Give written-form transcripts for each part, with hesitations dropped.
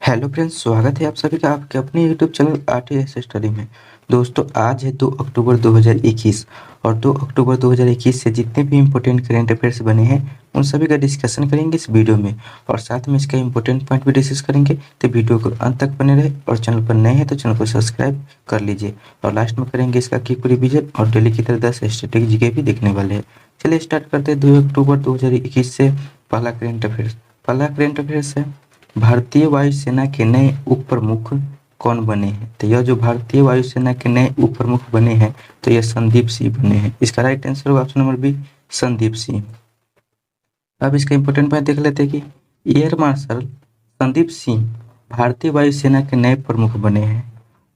Hello friends, स्वागत है आप सभी का आपके अपने यूट्यूब चैनल आरटीएस स्टडी में। दोस्तों, आज है 2 अक्टूबर 2021 और 2 अक्टूबर 2021 से जितने भी इम्पोर्टेंट करेंट अफेयर्स बने हैं उन सभी का डिस्कशन करेंगे इस वीडियो में और साथ में इसका इम्पोर्टेंट पॉइंट भी डिस्कस करेंगे। तो वीडियो को अंत तक बने रहे और चैनल पर नए हैं तो चैनल को सब्सक्राइब कर लीजिए और लास्ट में करेंगे इसका क्विक रिवीजन और डेली की तरह 10 स्ट्रेटेजी जीके भी देखने वाले हैं। चलिए स्टार्ट करते हैं 2 अक्टूबर 2021 से। पहला करेंट अफेयर्स है, भारतीय वायुसेना के नए उप प्रमुख कौन बने हैं? तो यह जो भारतीय वायुसेना के नए उप प्रमुख बने हैं तो यह संदीप सिंह बने हैं। इसका राइट आंसर होगा option number B, Sandeep Singh. अब इसका इंपॉर्टेंट पॉइंट देख लेते हैं कि एयर मार्शल संदीप सिंह भारतीय वायुसेना के नए प्रमुख बने हैं।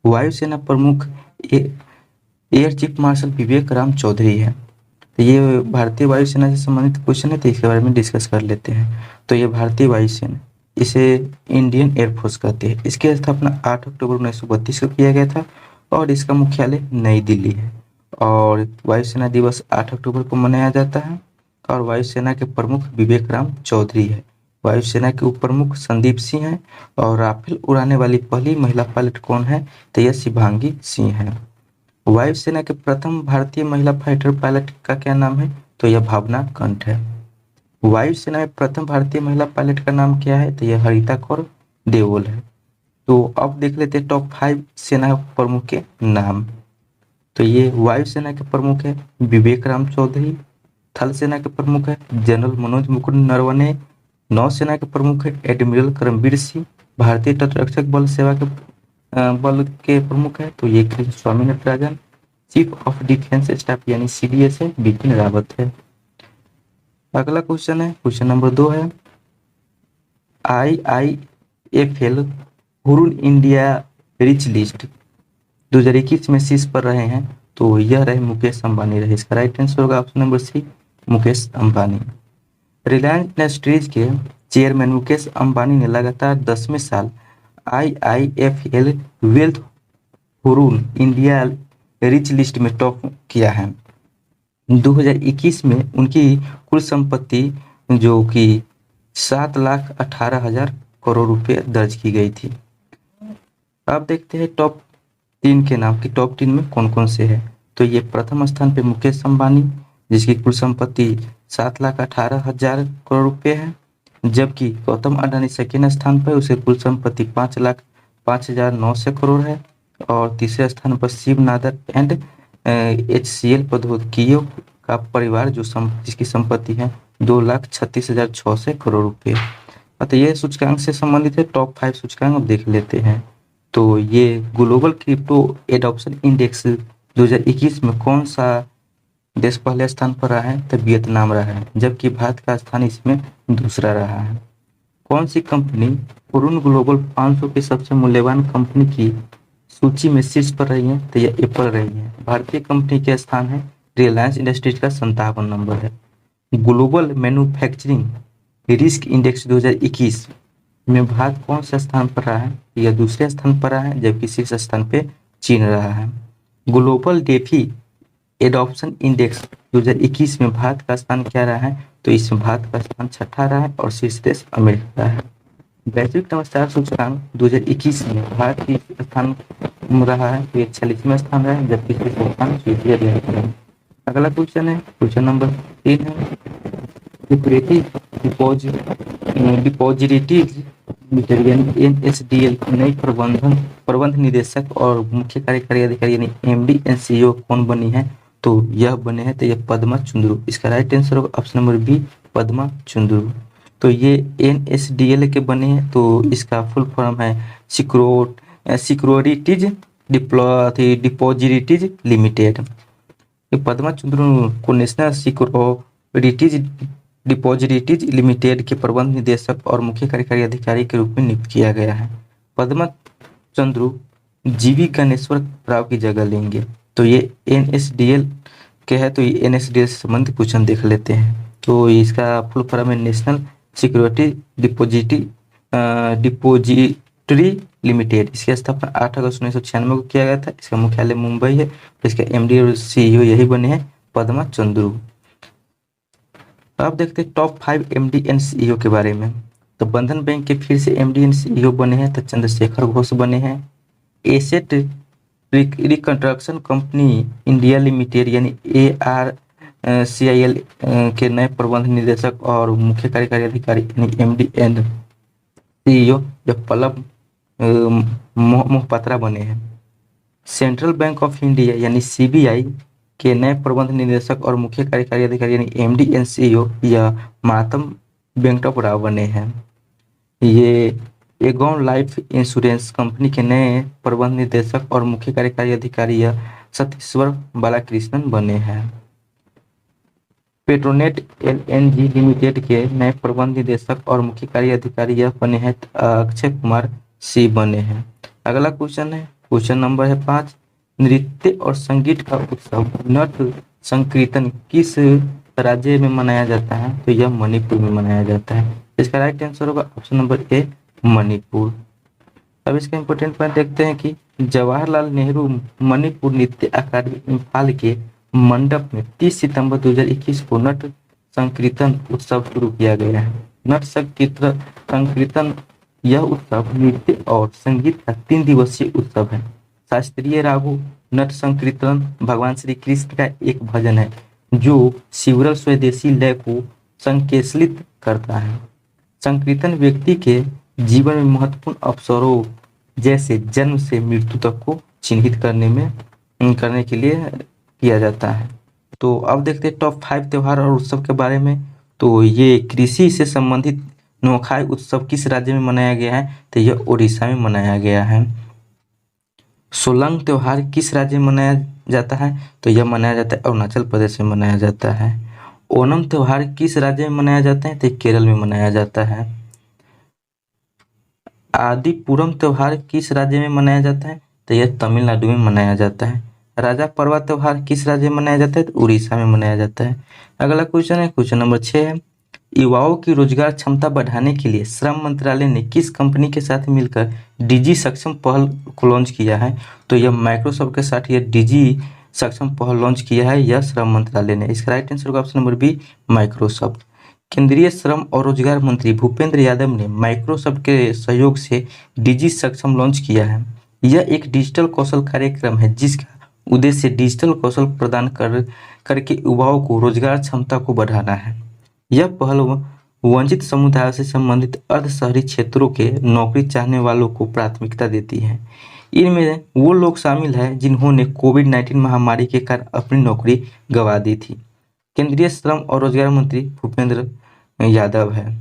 वायुसेना प्रमुख एयर चीफ मार्शल विवेक राम चौधरी है। तो ये भारतीय वायुसेना से संबंधित क्वेश्चन है, तो इसके बारे में डिस्कस कर लेते हैं। तो ये भारतीय वायुसेना, इसे इंडियन एयरफोर्स कहते हैं। इसकी स्थापना 8 अक्टूबर 1932 को किया गया था और इसका मुख्यालय नई दिल्ली है। और वायुसेना दिवस 8 अक्टूबर को मनाया जाता है और वायुसेना के प्रमुख विवेक राम चौधरी है। वायुसेना के उप प्रमुख संदीप सिंह है और राफेल उड़ाने वाली पहली महिला पायलट कौन है? तो यह शिवांगी सिंह है। वायुसेना के प्रथम भारतीय महिला फाइटर पायलट का क्या नाम है? तो यह भावना कंठ है। वायुसेना में प्रथम भारतीय महिला पायलट का नाम क्या है? तो यह हरिता कौर देओल है। तो अब देख लेते हैं टॉप 5 सेना प्रमुख के नाम। तो ये वायुसेना के प्रमुख है विवेक राम चौधरी, थल सेना के प्रमुख है जनरल मनोज मुकुंद नरवणे, नौसेना के प्रमुख है एडमिरल करमबीर सिंह, भारतीय तटरक्षक बल सेवा के बल के प्रमुख है तो ये Swami Natarajan, chief of defence staff यानी सीडीएस है बिपिन रावत है। अगला क्वेश्चन है, क्वेश्चन नंबर 2 है, IIFL Hurun India Rich list 2021 में शीर्ष पर रहे हैं तो यह रहे मुकेश अंबानी रहे। इसका राइट आंसर होगा option number C, Mukesh Ambani. Reliance Industries के चेयरमैन मुकेश अंबानी ने लगातार 10वें साल IIFL Wealth Hurun India Rich List में टॉप किया है। 2021 में उनकी कुल संपत्ति जो कि 7,18,000 करोड़ रुपए दर्ज की गई थी। अब देखते हैं टॉप 3 के नाम कि टॉप 3 में कौन कौन से हैं। तो ये प्रथम स्थान पे मुकेश अंबानी जिसकी कुल संपत्ति 7,18,000 करोड़ रुपए है, जबकि गौतम अडानी सेकेंड स्थान पर, उसे कुल संपत्ति 5,05,900 करोड़ है। और तीसरे स्थान पर शिव नादर एंड HCL प्रौद्योगिकियों का परिवार जिसकी संपत्ति है 2,36,600 करोड़ रुपए। अतः ये सूचकांक से संबंधित है। टॉप 5 सूचकांक अब देख लेते हैं। तो ये ग्लोबल क्रिप्टो एडॉप्शन इंडेक्स 2021 में कौन सा देश पहले स्थान पर रहा है? तो वियतनाम रहा है, जबकि भारत का स्थान इसमें दूसरा रहा है। कौन सी कंपनी हुरुन ग्लोबल 500 की सबसे मूल्यवान कंपनी की सूची में शीर्ष पर रही है? तो यह एप्पल रही है। भारतीय कंपनी के स्थान है रिलायंस इंडस्ट्रीज का 57 नंबर है। ग्लोबल मैन्युफैक्चरिंग रिस्क इंडेक्स 2021 में भारत कौन से स्थान पर रहा है? यह दूसरे स्थान पर रहा है, जबकि शीर्ष स्थान पे चीन रहा है। ग्लोबल डेफी एडॉप्शन इंडेक्स 2021 में भारत का स्थान क्या रहा है? तो इसमें भारत का स्थान छठा रहा है और शीर्ष देश अमेरिका है। वैश्विक नवाचार सूचकांक 2021 में भारत की स्थान रहा है तो ये 46वां स्थान रहा है, जबकि शीर्ष स्थान स्विट्जरलैंड पर है। अगला क्वेश्चन है, क्वेश्चन नंबर 3 है, डिपॉजिटरीज NSDL नई प्रबंध निदेशक और मुख्य कार्यकारी अधिकारी यानी MD एंड CEO कौन बनी है? तो यह बने हैं तो यह पद्मा चुंद्रू। इसका राइट आंसर होगा option number B, Padma Chundru. तो ये NSDL के बने हैं तो इसका फुल फॉर्म है securities depositories limited. Padma Chundru को नेशनल सिक्योरिटीज डिपॉजिटरीज लिमिटेड के प्रबंध निदेशक और मुख्य कार्यकारी अधिकारी के रूप में नियुक्त किया गया है। पद्मा चंद्रू जीवी गणेश्वर राव की जगह लेंगे। तो ये NSDL के है तो ये NSDL से संबंधित क्वेश्चन देख लेते हैं। तो इसका फुल फॉर्म है नेशनल सिक्योरिटी डिपोजिटरी लिमिटेड। इसकी स्थापना 8 अगस्त 1996 को किया गया था। इसका मुख्यालय मुंबई है। इसके MD और CEO यही बने हैं, पद्मा चंद्रू। अब देखते हैं टॉप 5 MD एंड CEO के बारे में। तो बंधन बैंक के फिर से एमडी एंड सीईओ बने हैं तो चंद्रशेखर घोष बने हैं। Asset reconstruction company India limited यानी ARCIL के नए प्रबंध निदेशक और मुख्य कार्यकारी अधिकारी यानी एमडी एंड सीईओ जब पल्लव मोहपात्रा बने हैं। सेंट्रल बैंक ऑफ इंडिया यानी सीबीआई के नए प्रबंध निदेशक और मुख्य कार्यकारी अधिकारी यानी एमडी एंड सीईओ यह मातम वेंकट राव बने हैं। ये एगॉन लाइफ इंश्योरेंस कंपनी के नए प्रबंध निदेशक और मुख्य कार्यकारी अधिकारी यह सतीश्वर बालाकृष्णन बने हैं। पेट्रोनेट एलएनजी लिमिटेड के नए प्रबंध निदेशक और मुख्य कार्य अधिकारी यह बने हैं अक्षय कुमार सी बने हैं। अगला क्वेश्चन है, क्वेश्चन नंबर है 5। नृत्य और संगीत का उत्सव नट संकीर्तन किस राज्य में मनाया जाता है? तो यह मणिपुर में मनाया जाता है। इसका राइट आंसर होगा ऑप्शन नंबर ए मणिपुर। अब इसका इंपॉर्टेंट पॉइंट देखते हैं कि जवाहरलाल नेहरू मणिपुर नृत्य अकादमी इम्फाल के मंडप में 30 सितंबर 2021 को नट संकीर्तन उत्सव शुरू किया गया है। नट संकीर्तन यह उत्सव नृत्य और संगीत का 3 दिवसीय उत्सव है। शास्त्रीय रागों नट संकीर्तन भगवान श्री कृष्ण का एक भजन है जो शिवरल स्वदेशी लय को संकेलित करता है। संकीर्तन व्यक्ति के जीवन में महत्वपूर्ण अवसरों जैसे जन्म से मृत्यु तक को चिन्हित करने के लिए किया जाता है। तो अब देखते हैं टॉप 5 त्योहार और उत्सव के बारे में। तो ये कृषि से संबंधित नुआखाई उत्सव किस राज्य में मनाया गया है? तो यह उड़ीसा में मनाया गया है। सोलंग त्योहार किस राज्य में मनाया जाता है? तो यह मनाया जाता है अरुणाचल प्रदेश में मनाया जाता है। ओणम त्योहार किस राज्य में मनाया जाता है? तो केरल में मनाया जाता है। आदिपुरम त्योहार किस राज्य में मनाया जाता है? तो यह तमिलनाडु में मनाया जाता है। राजा परवा त्योहार किस राज्य में मनाया जाता है? तो उड़ीसा में मनाया जाता है। अगला क्वेश्चन है, क्वेश्चन नंबर 6 है। युवाओं की रोजगार क्षमता बढ़ाने के लिए श्रम मंत्रालय ने किस कंपनी के साथ मिलकर डिजी सक्षम पहल को लॉन्च किया है? तो यह माइक्रोसॉफ्ट के साथ यह डिजी सक्षम पहल लॉन्च किया है यह श्रम मंत्रालय ने। इसका राइट आंसर होगा ऑप्शन नंबर बी माइक्रोसॉफ्ट। केंद्रीय श्रम और रोजगार मंत्री भूपेंद्र यादव ने माइक्रोसॉफ्ट के सहयोग से डिजी सक्षम लॉन्च किया है। यह एक डिजिटल कौशल कार्यक्रम है जिसका उद्देश्य डिजिटल कौशल प्रदान करके युवाओं को रोजगार क्षमता को बढ़ाना है। यह पहल वंचित समुदाय से संबंधित अर्ध शहरी क्षेत्रों के नौकरी चाहने वालों को प्राथमिकता देती है। इनमें वो लोग शामिल हैं जिन्होंने कोविड-19 महामारी के कारण अपनी नौकरी गंवा दी थी। केंद्रीय श्रम और रोजगार मंत्री भूपेंद्र यादव है।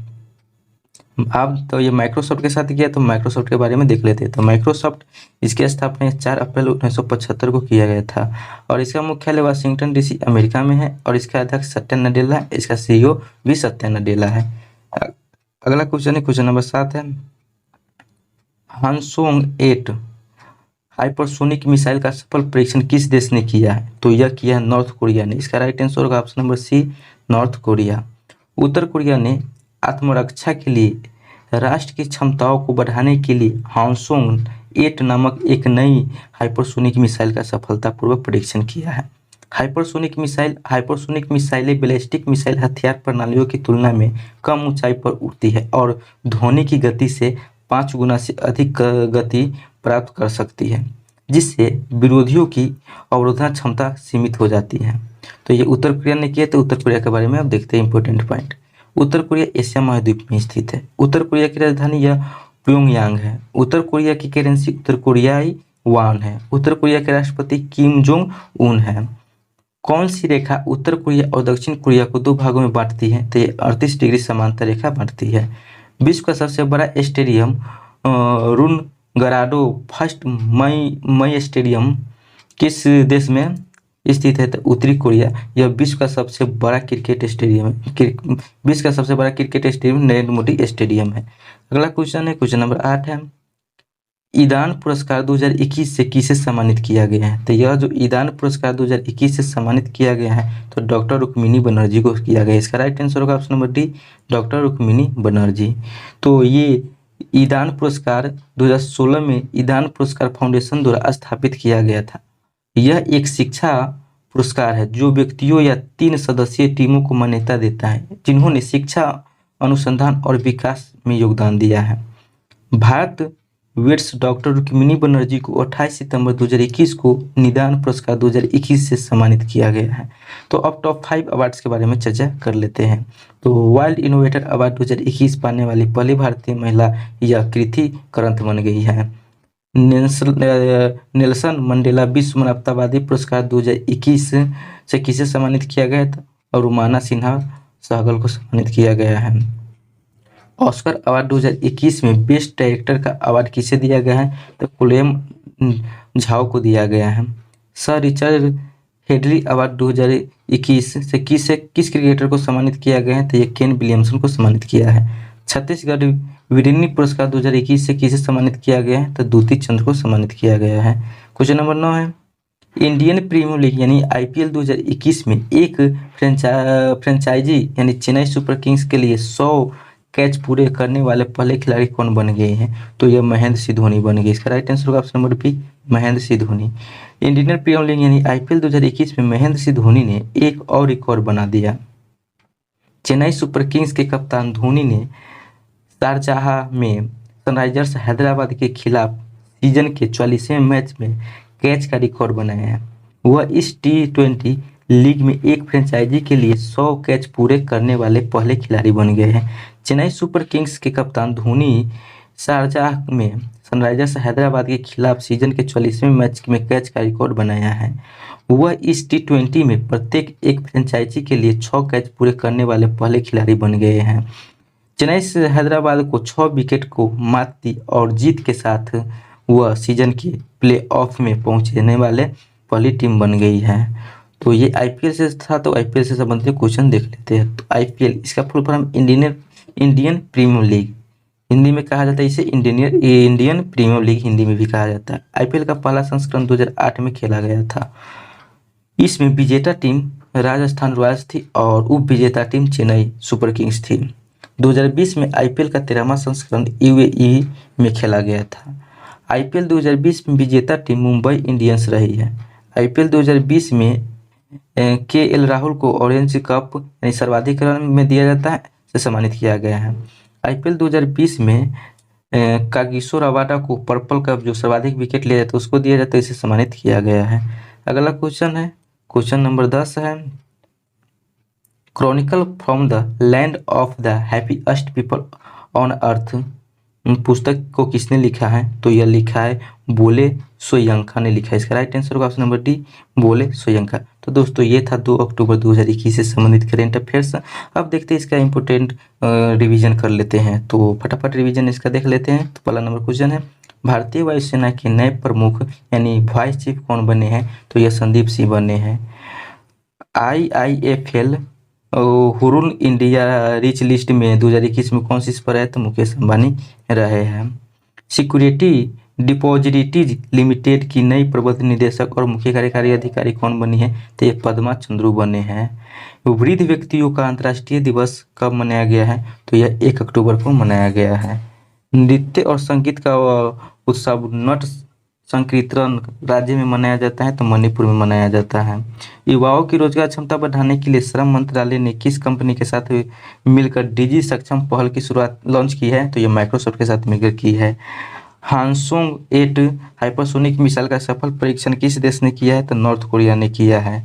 अब तो ये माइक्रोसॉफ्ट के साथ किया, तो माइक्रोसॉफ्ट के बारे में देख लेते हैं। तो माइक्रोसॉफ्ट इसकी स्थापना 4 अप्रैल 1975 को किया गया था और इसका मुख्यालय वाशिंगटन डीसी अमेरिका में है और इसका अध्यक्ष सत्या नडेला है। इसका सीईओ भी सत्या नडेला है। अगला क्वेश्चन है, क्वेश्चन नंबर 7 है। हानसोंग 8 हाइपरसोनिक मिसाइल का सफल परीक्षण किस देश ने किया है? तो यह किया है नॉर्थ कोरिया ने। इसका राइट आंसर होगा option number C North Korea. उत्तर कोरिया ने आत्मरक्षा के लिए राष्ट्र की क्षमताओं को बढ़ाने के लिए हानसोंग 8 नामक एक नई हाइपरसोनिक मिसाइल का सफलतापूर्वक परीक्षण किया है। हाइपरसोनिक मिसाइलें बैलिस्टिक मिसाइल हथियार प्रणालियों की तुलना में कम ऊंचाई पर उड़ती है और ध्वनि की गति से 5 गुना से अधिक गति प्राप्त कर सकती है, जिससे विरोधियों की अवरोधना क्षमता सीमित हो जाती है। तो ये उत्तर कोरिया ने किया। तो उत्तर कोरिया के बारे में अब देखते हैं इंपॉर्टेंट पॉइंट। उत्तर कोरिया एशिया महाद्वीप में स्थित है। उत्तर कोरिया की राजधानी यह प्योंगयांग है। उत्तर कोरिया की करेंसी उत्तर कोरियाई वान है। उत्तर कोरिया के राष्ट्रपति किम जोंग उन है। कौन सी रेखा उत्तर कोरिया और दक्षिण कोरिया को 2 भागों में बांटती है? तो ये 38 डिग्री समांतर रेखा बांटती है। विश्व का सबसे बड़ा स्टेडियम रुनगराडो फर्स्ट मई स्टेडियम किस देश में स्थित है? तो उत्तरी कोरिया। यह विश्व का सबसे बड़ा क्रिकेट स्टेडियम है। विश्व का सबसे बड़ा cricket stadium Narendra Modi stadium है। अगला क्वेश्चन है, क्वेश्चन नंबर 8 है। ईदान पुरस्कार 2021 से किसे सम्मानित किया गया है? तो यह जो ईदान पुरस्कार 2021 से सम्मानित किया गया है तो डॉक्टर रुक्मिणी बनर्जी को किया गया। इसका राइट आंसर होगा option number D doctor Rukmini Banerjee. तो ये ईदान पुरस्कार 2016 में ईदान पुरस्कार फाउंडेशन द्वारा स्थापित किया गया था। यह एक शिक्षा पुरस्कार है जो व्यक्तियों या 3 सदस्यीय टीमों को मान्यता देता है जिन्होंने शिक्षा अनुसंधान और विकास में योगदान दिया है। भारत वेट्स डॉक्टर रुक्मिणी बनर्जी को 28 सितंबर 2021 को निदान पुरस्कार 2021 से सम्मानित किया गया है। तो अब टॉप 5 अवार्ड्स के बारे में चर्चा कर लेते हैं। तो वाइल्ड इनोवेटर अवार्ड 2021 पाने वाली पहली भारतीय महिला यह कृति करंत बन गई है। नेल्सन मंडेला विश्व मानवतावादी पुरस्कार 2021 से किसे सम्मानित किया गया था? और रुमाना सिन्हा सहगल को सम्मानित किया गया है। ऑस्कर अवार्ड 2021 में बेस्ट डायरेक्टर का अवार्ड किसे दिया गया है? तो कुलेम झाओ को दिया गया है। सर रिचर्ड हेडली अवार्ड 2021 से किस क्रिकेटर को सम्मानित किया गया है? तो ये केन विलियमसन को सम्मानित किया है। छत्तीसगढ़ वीरेनी पुरस्कार 2021 से किसे सम्मानित किया गया है? तो दूती चंद्र को सम्मानित किया गया है। क्वेश्चन नंबर 9 है, इंडियन प्रीमियर लीग यानी आईपीएल 2021 में एक फ्रेंचाइजी यानी चेन्नई सुपर किंग्स के लिए 100 कैच पूरे करने वाले पहले खिलाड़ी कौन बन गए हैं? तो यह महेंद्र सिंह धोनी बन गए। इसका राइट आंसर होगा option number B, Mahendra Singh Dhoni. Indian Premier League यानी आईपीएल 2021 में महेंद्र सिंह धोनी ने एक और रिकॉर्ड बना दिया। चेन्नई सुपर किंग्स के कप्तान धोनी ने शारजाह में सनराइजर्स हैदराबाद के खिलाफ सीजन के 44वें मैच में कैच का रिकॉर्ड बनाया है। वह इस T20 लीग में एक फ्रेंचाइजी के लिए 100 कैच पूरे करने वाले पहले खिलाड़ी बन गए हैं। चेन्नई सुपर किंग्स के कप्तान धोनी शारजाह में सनराइजर्स हैदराबाद के खिलाफ सीजन के 44वें मैच में कैच का रिकॉर्ड बनाया है। वह इस T20 में प्रत्येक एक फ्रेंचाइजी के लिए 6 कैच पूरे करने वाले पहले खिलाड़ी बन गए हैं। चेन्नई से हैदराबाद को 6 विकेट को मात दी और जीत के साथ वह सीजन के प्लेऑफ में पहुंचने वाले पहली टीम बन गई है। तो ये आईपीएल से था, तो आईपीएल से संबंधित क्वेश्चन देख लेते हैं। तो आईपीएल इसका full form Indian Premier League Hindi में कहा जाता है, इसे इंडियन प्रीमियर लीग हिंदी में भी कहा जाता है। आईपीएल का पहला संस्करण 2008 में खेला गया था। इसमें विजेता टीम राजस्थान रॉयल्स थी और उप विजेता टीम चेन्नई सुपर किंग्स थी। 2020 में आईपीएल का 13वां संस्करण यूएई में खेला गया था। आईपीएल 2020 में विजेता टीम मुंबई इंडियंस रही है। आईपीएल 2020 में केएल राहुल को ऑरेंज कप यानी सर्वाधिक रन में दिया जाता है से सम्मानित किया गया है। आईपीएल 2020 में कागिसो रबाडा को पर्पल कप जो सर्वाधिक विकेट ले जाता है उसको दिया जाता है, इसे सम्मानित किया गया है। अगला क्वेश्चन है, क्वेश्चन नंबर 10 है, Chronicle from the land of the happiest people on earth पुस्तक को किसने लिखा है? तो यह लिखा है बोले सोयंका ने लिखा है। इसका राइट आंसर होगा ऑप्शन नंबर डी, बोले सोयंका। तो दोस्तों ये था 2 अक्टूबर 2021 से संबंधित करेंट अफेयर्स। अब देखते हैं इसका इम्पोर्टेंट रिवीजन कर लेते हैं। तो फटाफट रिवीजन इसका देख लेते हैं। तो पहला नंबर क्वेश्चन है, भारतीय वायुसेना के नए प्रमुख यानी वाइस चीफ कौन बने हैं? तो यह संदीप सिंह बने हैं। IIFL Hurun India Rich List में 2021 में कौन सी पर है? तो मुकेश अंबानी रहे हैं। सिक्योरिटी डिपॉजिटरीज लिमिटेड की नई प्रबंध निदेशक और मुख्य कार्यकारी अधिकारी कौन बनी है? तो ये पद्मा चंद्रू बने हैं। वृद्ध व्यक्तियों का अंतर्राष्ट्रीय दिवस कब मनाया गया है? तो यह 1 अक्टूबर को मनाया गया है। नृत्य और संगीत का उत्सव नट संकीर्तन राज्य में मनाया जाता है? तो मणिपुर में मनाया जाता है। युवाओं की रोजगार क्षमता बढ़ाने के लिए श्रम मंत्रालय ने किस कंपनी के साथ मिलकर डिजी सक्षम पहल की शुरुआत लॉन्च की है? तो ये माइक्रोसॉफ्ट के साथ मिलकर की है। हानसोंग 8 हाइपरसोनिक मिसाइल का सफल परीक्षण किस देश ने किया है? तो नॉर्थ कोरिया ने किया है।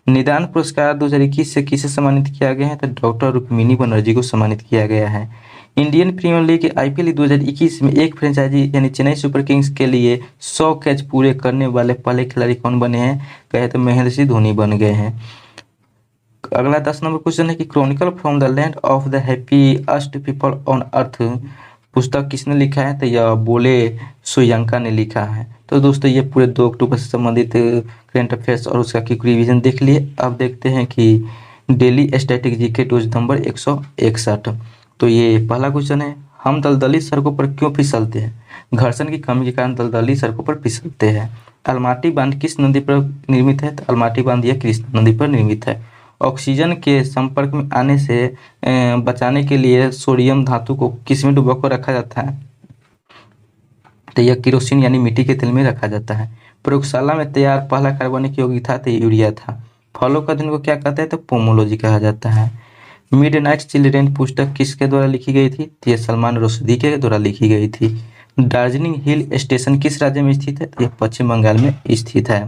निदान पुरस्कार 2021 से किसे सम्मानित किया गया है? तो डॉक्टर रुक्मिणी बनर्जी को सम्मानित किया गया है। इंडियन प्रीमियर लीग आईपीएल 2021 में एक फ्रेंचाइजी यानी चेन्नई सुपर किंग्स के लिए 100 कैच पूरे करने वाले पहले खिलाड़ी कौन बने हैं? कहे तो महेंद्र सिंह धोनी बन गए हैं। अगला 10 नंबर क्वेश्चन है कि Chronicle from the land of the happiest people on earth पुस्तक किसने लिखा है? तो यह बोले सोयंका ने लिखा है। तो दोस्तों ये पूरे 2 अक्टूबर से संबंधित करेंट अफेयर्स और उसका क्विक रिवीजन देख लिए। अब देखते हैं कि daily static GK dose number 161। तो ये पहला क्वेश्चन है, हम दलदली सड़कों पर क्यों फिसलते हैं? घर्षण की कमी के कारण दलदली सड़कों पर फिसलते हैं। अलमाटी बांध किस नदी पर निर्मित है? तो अलमाटी बांध यह कृष्णा नदी पर निर्मित है। ऑक्सीजन के संपर्क में आने से बचाने के लिए सोडियम धातु को किस में डुबो कर रखा जाता है? तो यह केरोसिन यानी मिट्टी के तेल में रखा जाता है। प्रयोगशाला में तैयार पहला कार्बनिक यौगिक था तो यूरिया था। फलों का अध्ययन को क्या कहते हैं? तो पोमोलॉजी कहा जाता है। मिडनाइट चिल्ड्रेन पुस्तक किसके द्वारा लिखी गई थी? तो ये सलमान रुश्दी के द्वारा लिखी गई थी। दार्जिलिंग हिल स्टेशन किस राज्य में स्थित है? तो ये पश्चिम बंगाल में स्थित है।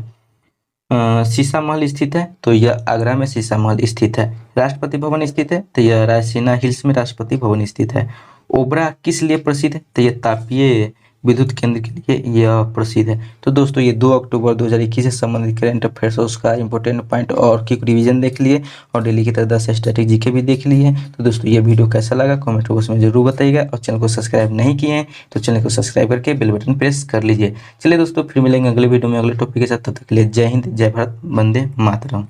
शीशा महल स्थित है, तो यह आगरा में शीशा महल स्थित है। राष्ट्रपति भवन स्थित है, तो यह रायसीना हिल्स में राष्ट्रपति भवन स्थित है। ओबरा किस लिए प्रसिद्ध है? तो यह तापीय विद्युत केंद्र के लिए यह प्रसिद्ध है। तो दोस्तों ये 2 अक्टूबर 2021 से संबंधित करंट अफेयर्स उसका इंपॉर्टेंट पॉइंट और क्विक रिवीजन देख लिए और डेली की तरह 10 स्ट्रेटेजी के भी देख लिए। तो दोस्तों ये वीडियो कैसा लगा कमेंट बॉक्स में जरूर बताइएगा और चैनल को सब्सक्राइब नहीं किए हैं तो चैनल को सब्सक्राइब करके बेल बटन प्रेस कर लीजिए। चलिए दोस्तों फिर मिलेंगे अगले वीडियो में अगले टॉपिक के साथ, तब तक के लिए जय हिंद, जय भारत, वंदे मातरम।